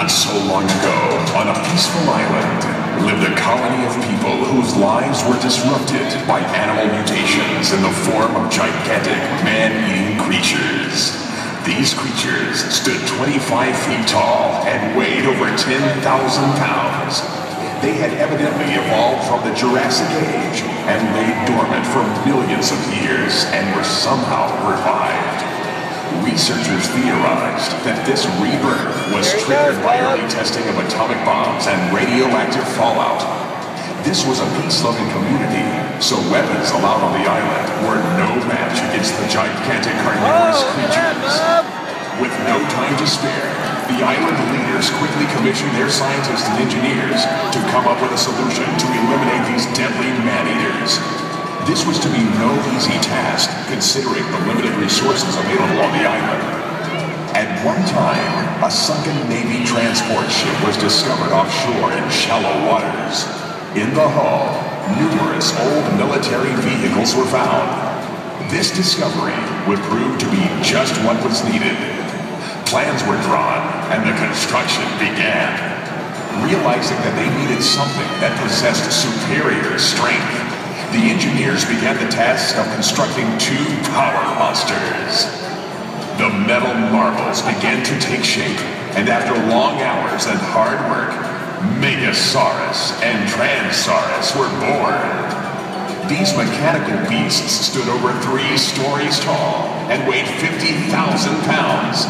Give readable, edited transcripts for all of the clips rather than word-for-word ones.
Not so long ago, on a peaceful island, lived a colony of people whose lives were disrupted by animal mutations in the form of gigantic man-eating creatures. These creatures stood 25 feet tall and weighed over 10,000 pounds. They had evidently evolved from the Jurassic Age and lay dormant for millions of years and were somehow revived. Researchers theorized that this rebirth was triggered by early testing of atomic bombs and radioactive fallout. This was a peace-loving community, so weapons allowed on the island were no match against the gigantic carnivorous creatures. With no time to spare, the island leaders quickly commissioned their scientists and engineers to come up with a solution to eliminate these deadly man-eaters. This was to be no easy task, considering the limited resources available on the island. At one time, a sunken Navy transport ship was discovered offshore in shallow waters. In the hull, numerous old military vehicles were found. This discovery would prove to be just what was needed. Plans were drawn, and the construction began. Realizing that they needed something that possessed superior strength, the engineers began the task of constructing two power monsters. The metal marbles began to take shape, and after long hours and hard work, Megasaurus and Transaurus were born. These mechanical beasts stood over 3 stories tall and weighed 50,000 pounds.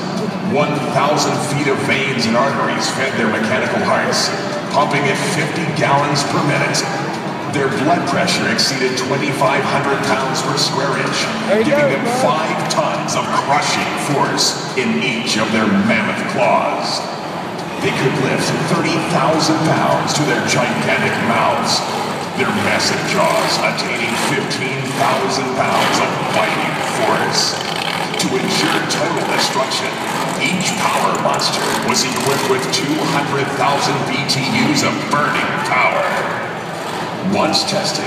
1,000 feet of veins and arteries fed their mechanical hearts, pumping at 50 gallons per minute. Their blood pressure exceeded 2,500 pounds per square inch, giving them 5 tons of crushing force in each of their mammoth claws. They could lift 30,000 pounds to their gigantic mouths, their massive jaws attaining 15,000 pounds of biting force. To ensure total destruction, each power monster was equipped with 200,000 BTUs of burning power. Once tested,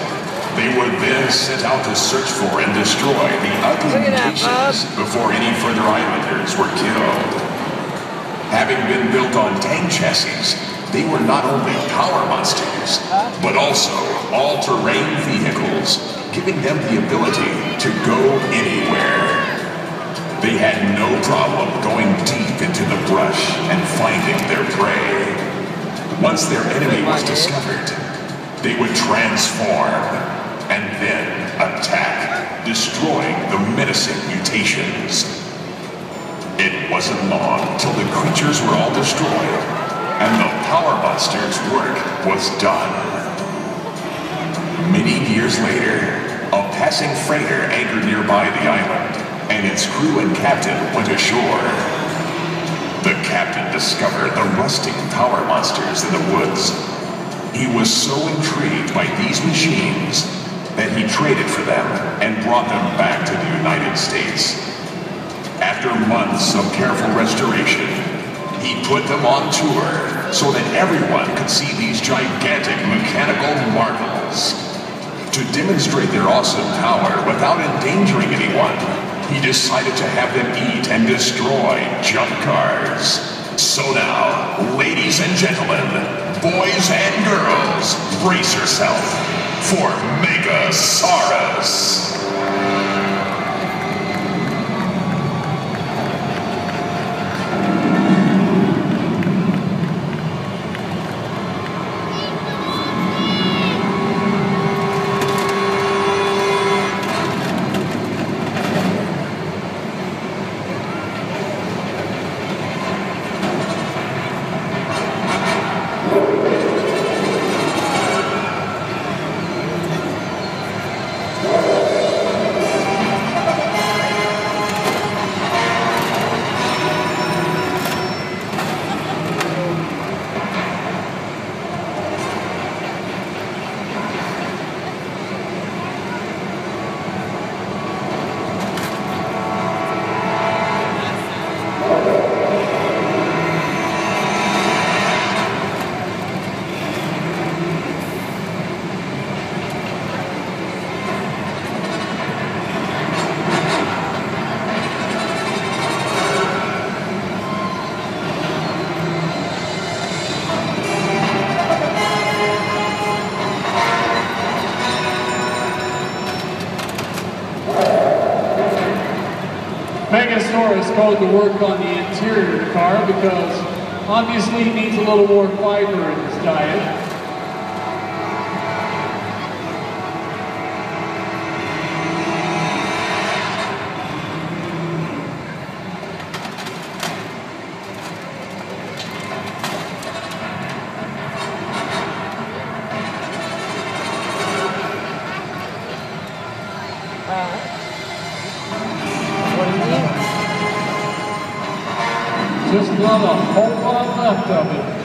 they were then sent out to search for and destroy the ugly mutations before any further islanders were killed. Having been built on tank chassis, they were not only power monsters, but also all-terrain vehicles, giving them the ability to go anywhere. They had no problem going deep into the brush and finding their prey. Once their enemy was discovered, they would transform and then attack, destroying the menacing mutations. It wasn't long till the creatures were all destroyed, and the power monster's work was done. Many years later, a passing freighter anchored nearby the island, and its crew and captain went ashore. The captain discovered the rusting power monsters in the woods. He was so intrigued by these machines that he traded for them and brought them back to the United States. After months of careful restoration, he put them on tour so that everyone could see these gigantic mechanical marvels. To demonstrate their awesome power without endangering anyone, he decided to have them eat and destroy junk cars. So now, ladies and gentlemen, boys and girls, brace yourself for Megasaurus. Megasaurus going to work on the interior of the car because obviously he needs a little more fiber in his diet. What do you mean? Just not a whole lot left of it.